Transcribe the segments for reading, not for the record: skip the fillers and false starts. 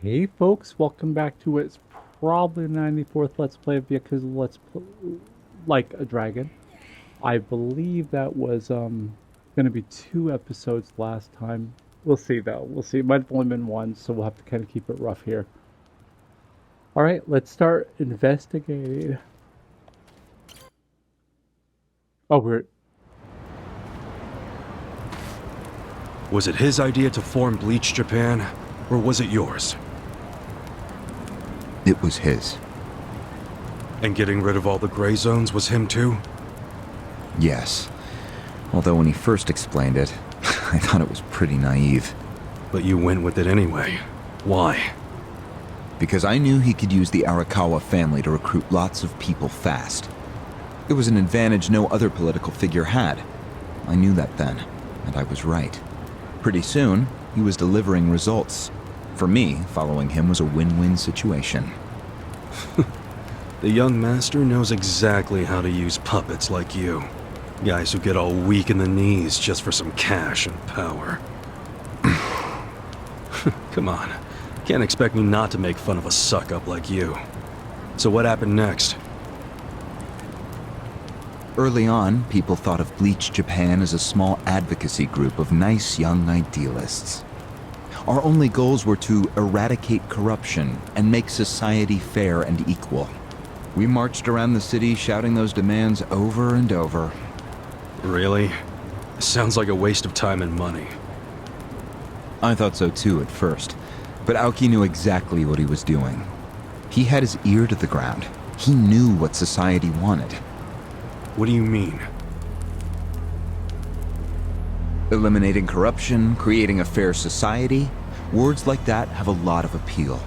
Hey folks, welcome back to it's probably the 94th Let's Play of Yakuza Like a Dragon. I believe that was gonna be 2 episodes last time. We'll see though. We'll see. It might have only been one, so we'll have to kind of keep it rough here. Alright, let's start investigating. Oh, Was it his idea to form Bleach Japan, or was it yours? It was his. And getting rid of all the gray zones was him too? Yes. Although when he first explained it, I thought it was pretty naive. But you went with it anyway. Why? Because I knew he could use the Arakawa family to recruit lots of people fast. It was an advantage no other political figure had. I knew that then, and I was right. Pretty soon, he was delivering results. For me, following him was a win-win situation. The young master knows exactly how to use puppets like you. Guys who get all weak in the knees just for some cash and power. Come on. Can't expect me not to make fun of a suck-up like you. So what happened next? Early on, people thought of Bleach Japan as a small advocacy group of nice young idealists. Our only goals were to eradicate corruption and make society fair and equal. We marched around the city shouting those demands over and over. Really? Sounds like a waste of time and money. I thought so too at first, but Aoki knew exactly what he was doing. He had his ear to the ground. He knew what society wanted. What do you mean? Eliminating corruption, creating a fair society, words like that have a lot of appeal.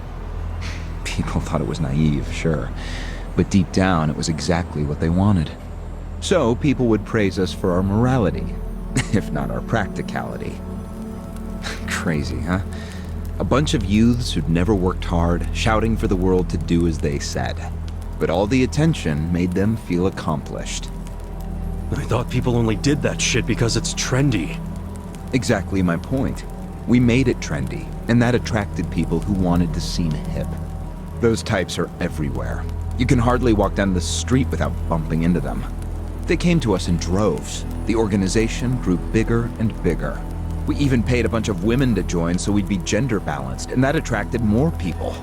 People thought it was naive, sure, but deep down it was exactly what they wanted. So people would praise us for our morality, if not our practicality. Crazy, huh? A bunch of youths who'd never worked hard, shouting for the world to do as they said. But all the attention made them feel accomplished. I thought people only did that shit because it's trendy. Exactly my point. We made it trendy, and that attracted people who wanted to seem hip. Those types are everywhere. You can hardly walk down the street without bumping into them. They came to us in droves. The organization grew bigger and bigger. We even paid a bunch of women to join so we'd be gender balanced, and that attracted more people.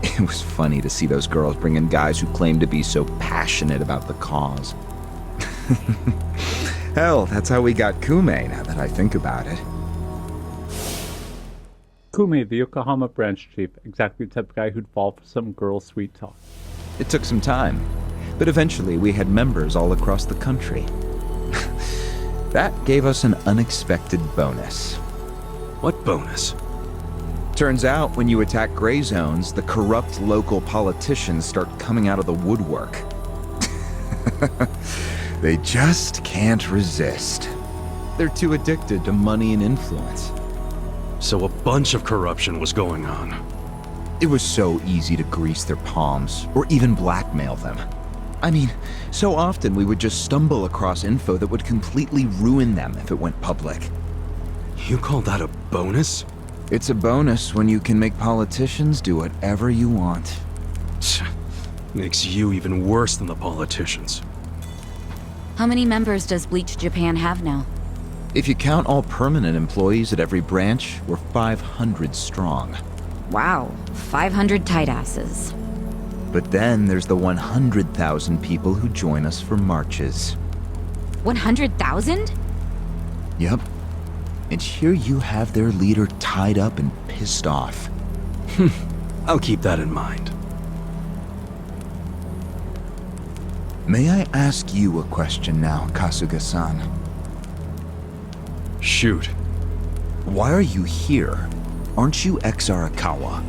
It was funny to see those girls bring in guys who claimed to be so passionate about the cause. Hell, that's how we got Kume, now that I think about it. Kume, the Yokohama branch chief, exactly the type of guy who'd fall for some girl's sweet talk. It took some time, but eventually we had members all across the country. That gave us an unexpected bonus. What bonus? Turns out, when you attack gray zones, the corrupt local politicians start coming out of the woodwork. They just can't resist. They're too addicted to money and influence. So a bunch of corruption was going on. It was so easy to grease their palms, or even blackmail them. I mean, so often we would just stumble across info that would completely ruin them if it went public. You call that a bonus? It's a bonus when you can make politicians do whatever you want. Makes you even worse than the politicians. How many members does Bleach Japan have now? If you count all permanent employees at every branch, we're 500 strong. Wow, 500 tight asses. But then there's the 100,000 people who join us for marches. 100,000? Yep. And here you have their leader tied up and pissed off. I'll keep that in mind. May I ask you a question now, Kasuga-san? Shoot. Why are you here? Aren't you ex-Arakawa?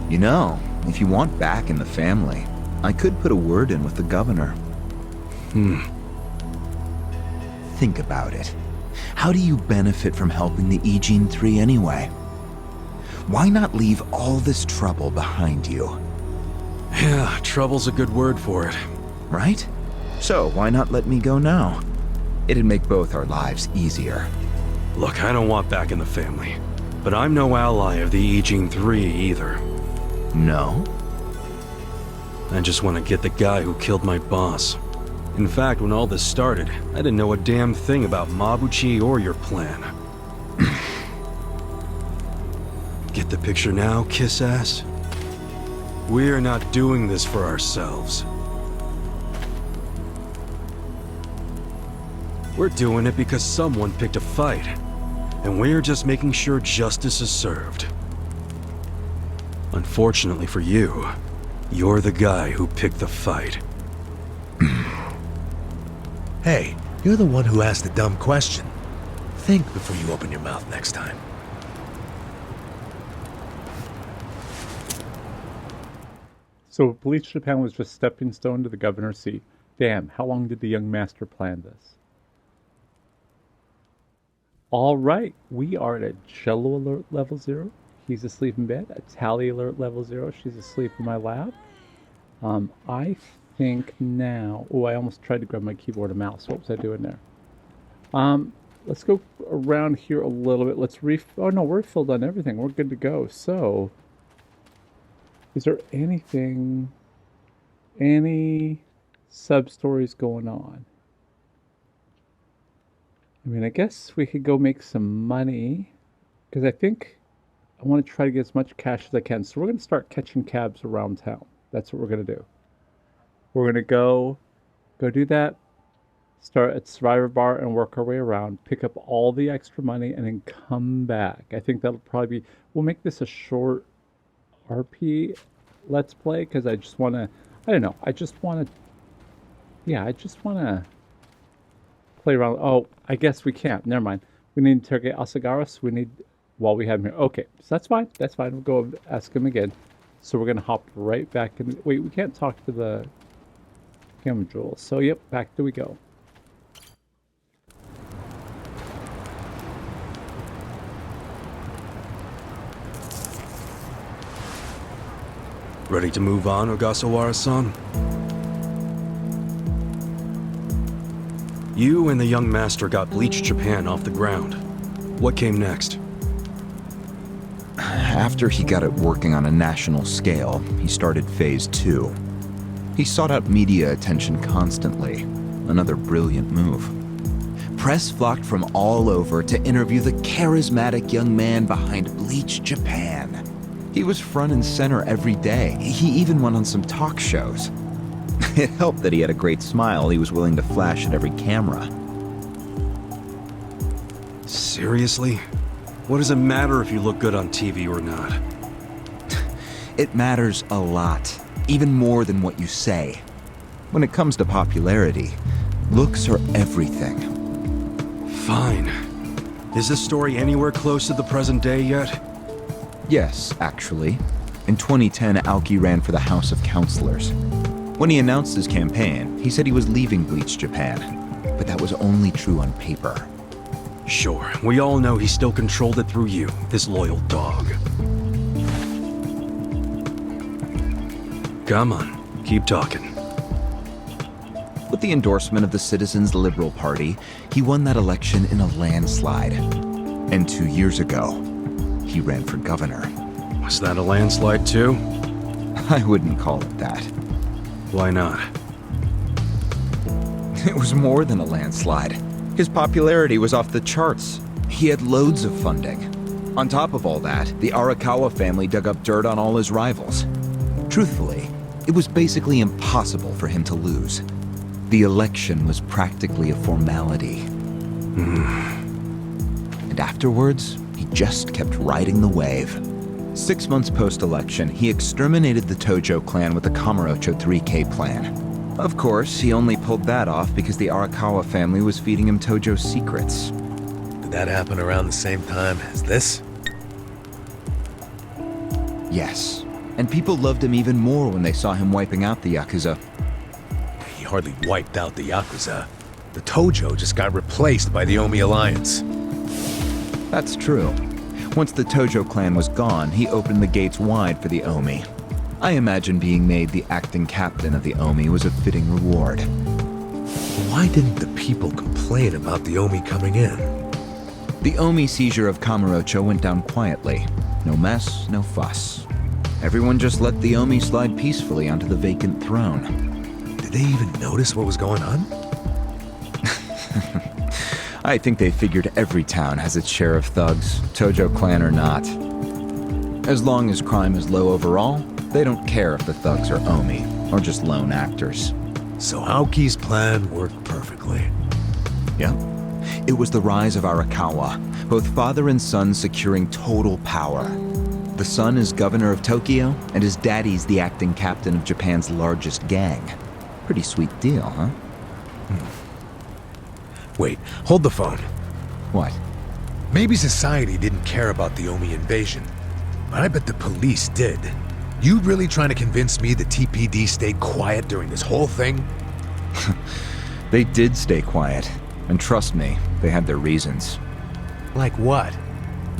You know, if you want back in the family, I could put a word in with the governor. Think about it. How do you benefit from helping the Ijin 3 anyway? Why not leave all this trouble behind you? Yeah, trouble's a good word for it. Right? So why not let me go now? It'd make both our lives easier. Look, I don't want back in the family. But I'm no ally of the Ijin 3 either. No? I just want to get the guy who killed my boss. In fact, when all this started, I didn't know a damn thing about Mabuchi or your plan. Get the picture now, kiss ass? We're not doing this for ourselves. We're doing it because someone picked a fight. And we're just making sure justice is served. Unfortunately for you, you're the guy who picked the fight. Hey, you're the one who asked the dumb question. Think before you open your mouth next time. So Bleach Japan was just stepping stone to the governor's seat. Damn, how long did the young master plan this? Alright, we are at a Cello Alert level 0. He's asleep in bed. A Tally Alert level 0. She's asleep in my lap. I think now... Oh, I almost tried to grab my keyboard and mouse. What was I doing there? Let's go around here a little bit. Let's Oh no, we're filled on everything. We're good to go. So... Is there anything... Any sub-stories going on? I mean, I guess we could go make some money. Because I think I want to try to get as much cash as I can. So we're going to start catching cabs around town. That's what we're going to do. We're going to go do that. Start at Survivor Bar and work our way around. Pick up all the extra money and then come back. I think that'll probably be... We'll make this a short RP Let's Play. Because I just want to... I don't know. I just want to... Yeah, I just want to... play around. Oh, I guess we can't. Never mind. We need to interrogate Asagara, so we need... While we have him here. Okay, so that's fine. That's fine. We'll go ask him again. So we're going to hop right back in. Wait, we can't talk to the camera jewel. So, yep, back do we go. Ready to move on, Ogasawara-san? You and the young master got Bleach Japan off the ground. What came next? After he got it working on a national scale, he started Phase 2. He sought out media attention constantly. Another brilliant move. Press flocked from all over to interview the charismatic young man behind Bleach Japan. He was front and center every day. He even went on some talk shows. It helped that he had a great smile he was willing to flash at every camera. Seriously? What does it matter if you look good on TV or not? It matters a lot, even more than what you say. When it comes to popularity, looks are everything. Fine. Is this story anywhere close to the present day yet? Yes, actually. In 2010, Aoki ran for the House of Councilors. When he announced his campaign, he said he was leaving Bleach Japan, but that was only true on paper. Sure, we all know he still controlled it through you, his loyal dog. Come on, keep talking. With the endorsement of the Citizens Liberal Party, he won that election in a landslide. And 2 years ago, he ran for governor. Was that a landslide too? I wouldn't call it that. Why not? It was more than a landslide. His popularity was off the charts. He had loads of funding. On top of all that, the Arakawa family dug up dirt on all his rivals. Truthfully, it was basically impossible for him to lose. The election was practically a formality. And afterwards, he just kept riding the wave. 6 months post-election, he exterminated the Tojo clan with the Kamurocho 3K plan. Of course, he only pulled that off because the Arakawa family was feeding him Tojo secrets. Did that happen around the same time as this? Yes, and people loved him even more when they saw him wiping out the Yakuza. He hardly wiped out the Yakuza. The Tojo just got replaced by the Omi Alliance. That's true. Once the Tojo clan was gone, he opened the gates wide for the Omi. I imagine being made the acting captain of the Omi was a fitting reward. Why didn't the people complain about the Omi coming in? The Omi seizure of Kamurocho went down quietly. No mess, no fuss. Everyone just let the Omi slide peacefully onto the vacant throne. Did they even notice what was going on? I think they figured every town has its share of thugs, Tojo clan or not. As long as crime is low overall, they don't care if the thugs are Omi, or just lone actors. So Aoki's plan worked perfectly. Yeah. It was the rise of Arakawa, both father and son securing total power. The son is governor of Tokyo, and his daddy's the acting captain of Japan's largest gang. Pretty sweet deal, huh? Wait, hold the phone. What? Maybe society didn't care about the Omi invasion, but I bet the police did. You really trying to convince me the TPD stayed quiet during this whole thing? They did stay quiet, and trust me, they had their reasons. Like what?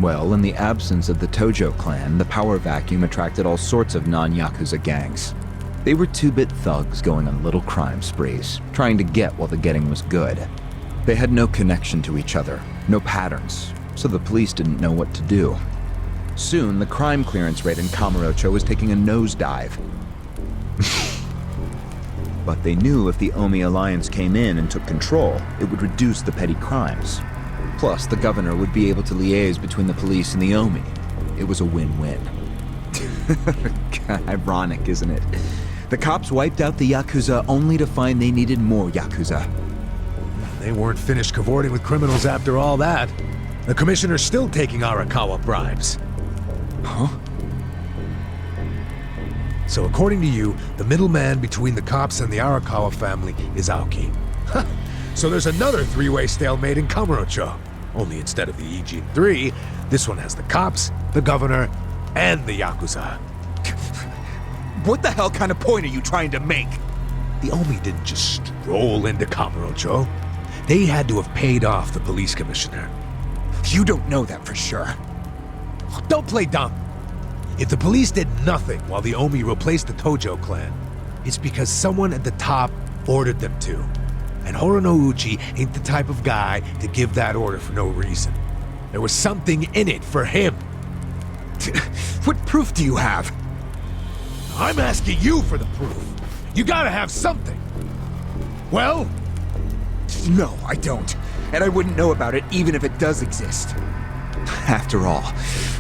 Well, in the absence of the Tojo clan, the power vacuum attracted all sorts of non-Yakuza gangs. They were two-bit thugs going on little crime sprees, trying to get while the getting was good. They had no connection to each other, no patterns, so the police didn't know what to do. Soon, the crime clearance rate in Kamurocho was taking a nosedive. But they knew if the Omi Alliance came in and took control, it would reduce the petty crimes. Plus, the governor would be able to liaise between the police and the Omi. It was a win-win. Ironic, isn't it? The cops wiped out the Yakuza only to find they needed more Yakuza. They weren't finished cavorting with criminals after all that. The commissioner's still taking Arakawa bribes. Huh? So according to you, the middleman between the cops and the Arakawa family is Aoki. So there's another three-way stalemate in Kamurocho. Only instead of the Ijin 3, this one has the cops, the governor, and the Yakuza. What the hell kind of point are you trying to make? The Omi didn't just stroll into Kamurocho. They had to have paid off the police commissioner. You don't know that for sure. Don't play dumb. If the police did nothing while the Omi replaced the Tojo clan, it's because someone at the top ordered them to. And Horonouchi ain't the type of guy to give that order for no reason. There was something in it for him. What proof do you have? I'm asking you for the proof. You gotta have something. Well? No, I don't. And I wouldn't know about it even if it does exist. After all,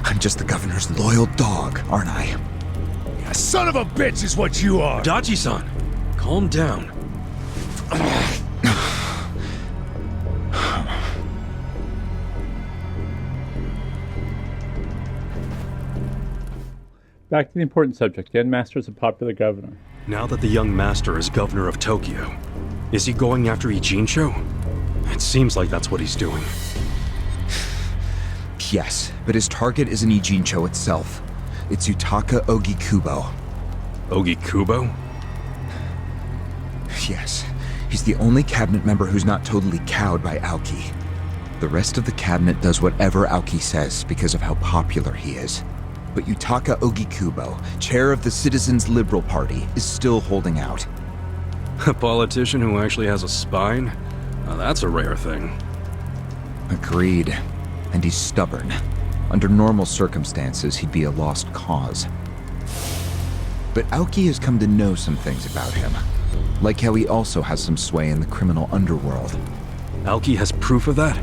I'm just the governor's loyal dog, aren't I? A son of a bitch is what you are! Dachi-san, calm down. Back to the important subject. The Master is a popular governor. Now that the young master is governor of Tokyo, is he going after Ijincho? It seems like that's what he's doing. Yes, but his target isn't Ijincho itself. It's Yutaka Ogikubo. Ogikubo? Yes, he's the only cabinet member who's not totally cowed by Aoki. The rest of the cabinet does whatever Aoki says because of how popular he is. But Yutaka Ogikubo, chair of the Citizens Liberal Party, is still holding out. A politician who actually has a spine? Now that's a rare thing. Agreed. And he's stubborn. Under normal circumstances, he'd be a lost cause. But Aoki has come to know some things about him. Like how he also has some sway in the criminal underworld. Aoki has proof of that?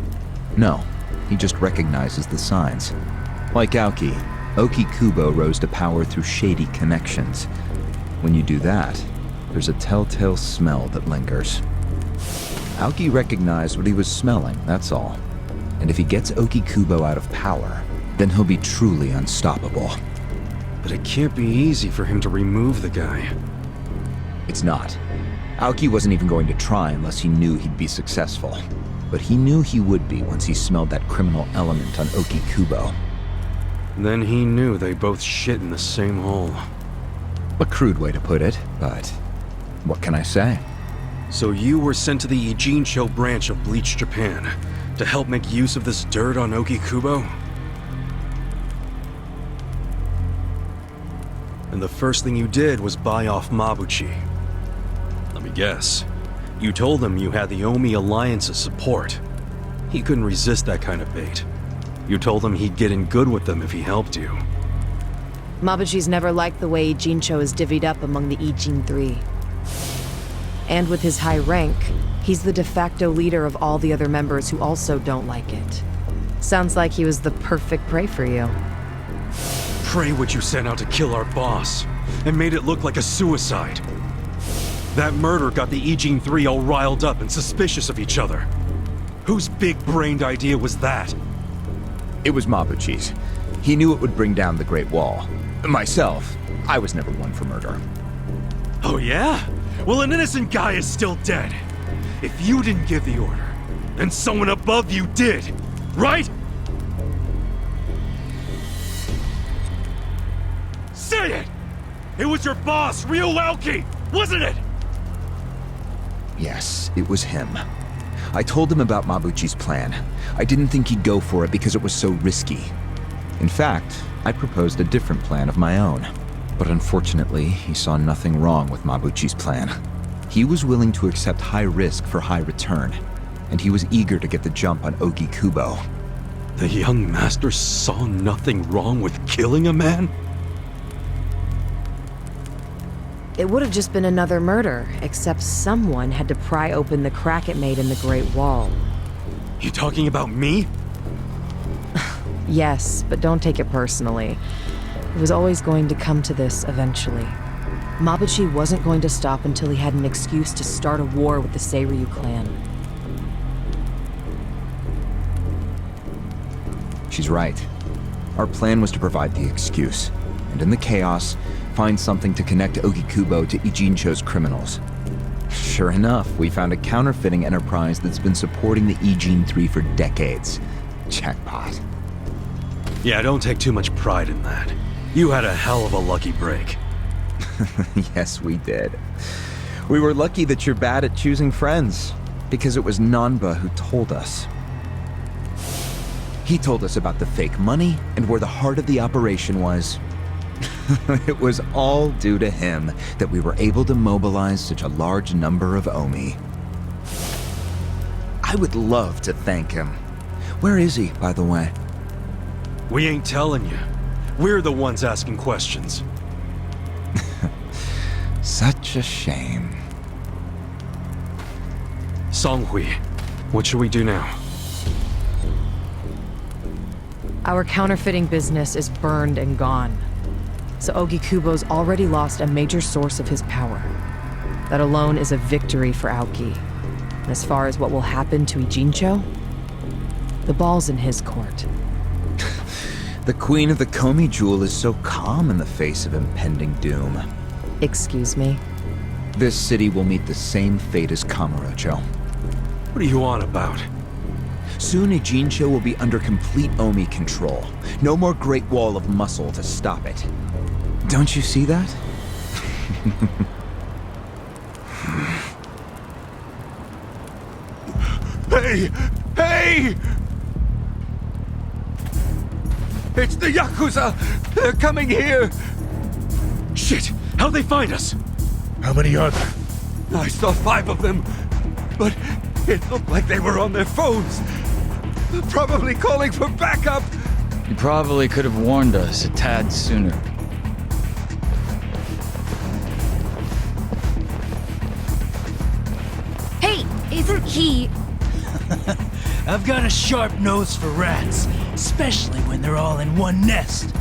No, he just recognizes the signs. Like Aoki, Ogikubo rose to power through shady connections. When you do that, there's a telltale smell that lingers. Aoki recognized what he was smelling, that's all. And if he gets Ogikubo out of power, then he'll be truly unstoppable. But it can't be easy for him to remove the guy. It's not. Aoki wasn't even going to try unless he knew he'd be successful. But he knew he would be once he smelled that criminal element on Ogikubo. Then he knew they both shit in the same hole. A crude way to put it, but what can I say? So you were sent to the Ijincho branch of Bleach Japan to help make use of this dirt on Ogikubo? And the first thing you did was buy off Mabuchi. Let me guess. You told him you had the Omi Alliance's support. He couldn't resist that kind of bait. You told him he'd get in good with them if he helped you. Mabuchi's never liked the way Ijincho is divvied up among the Ijin 3. And with his high rank, he's the de facto leader of all the other members who also don't like it. Sounds like he was the perfect prey for you. Pray what you sent out to kill our boss, and made it look like a suicide. That murder got the Ijin 3 all riled up and suspicious of each other. Whose big-brained idea was that? It was Mabuchi's. He knew it would bring down the Great Wall. Myself, I was never one for murder. Oh yeah? Well, an innocent guy is still dead. If you didn't give the order, then someone above you did, right? Say it! It was your boss, Ryuuki, wasn't it? Yes, it was him. I told him about Mabuchi's plan. I didn't think he'd go for it because it was so risky. In fact, I proposed a different plan of my own. But unfortunately, he saw nothing wrong with Mabuchi's plan. He was willing to accept high risk for high return, and he was eager to get the jump on Ogikubo. The young master saw nothing wrong with killing a man? It would have just been another murder, except someone had to pry open the crack it made in the Great Wall. You talking about me? Yes, but don't take it personally. It was always going to come to this eventually. Mabuchi wasn't going to stop until he had an excuse to start a war with the Seiryu clan. She's right. Our plan was to provide the excuse, and in the chaos, find something to connect Ogikubo to Ijincho's criminals. Sure enough, we found a counterfeiting enterprise that's been supporting the Ijin 3 for decades. Jackpot. Yeah, don't take too much pride in that. You had a hell of a lucky break. Yes, we did. We were lucky that you're bad at choosing friends, because it was Nanba who told us. He told us about the fake money and where the heart of the operation was. It was all due to him that we were able to mobilize such a large number of Omi. I would love to thank him. Where is he, by the way? We ain't telling you. We're the ones asking questions. Such a shame. Songhui, what should we do now? Our counterfeiting business is burned and gone. So Ogikubo's already lost a major source of his power. That alone is a victory for Aoki. And as far as what will happen to Ijincho, the ball's in his court. The Queen of the Komi Jewel is so calm in the face of impending doom. Excuse me? This city will meet the same fate as Kamurocho. What are you on about? Soon Ijincho will be under complete Omi control. No more Great Wall of Muscle to stop it. Don't you see that? Hey! Hey! It's the Yakuza! They're coming here! Shit! How'd they find us? How many are there? I saw 5 of them, but it looked like they were on their phones. Probably calling for backup! You probably could have warned us a tad sooner. Hey, isn't he... I've got a sharp nose for rats, especially when they're all in one nest.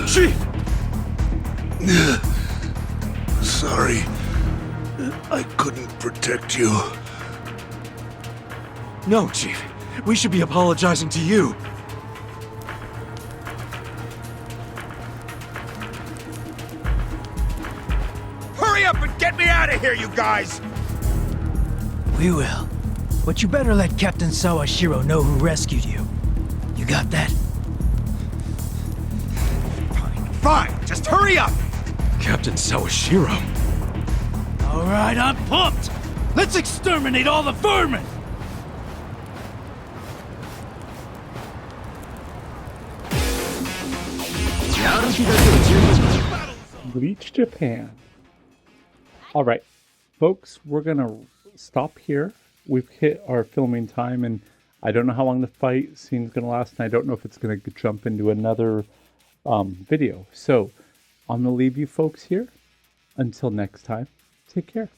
Chief! Sorry. I couldn't protect you. No, Chief. We should be apologizing to you. Hurry up and get me out of here, you guys! We will. But you better let Captain Sawashiro know who rescued you. You got that? Fine, just hurry up! Captain Sawashiro. All right, I'm pumped. Let's exterminate all the vermin! Bleach Japan. Alright. folks, we're going to stop here. We've hit our filming time, and I don't know how long the fight scene's going to last, and I don't know if it's going to jump into another video. So I'm going to leave you folks here. Until next time, take care.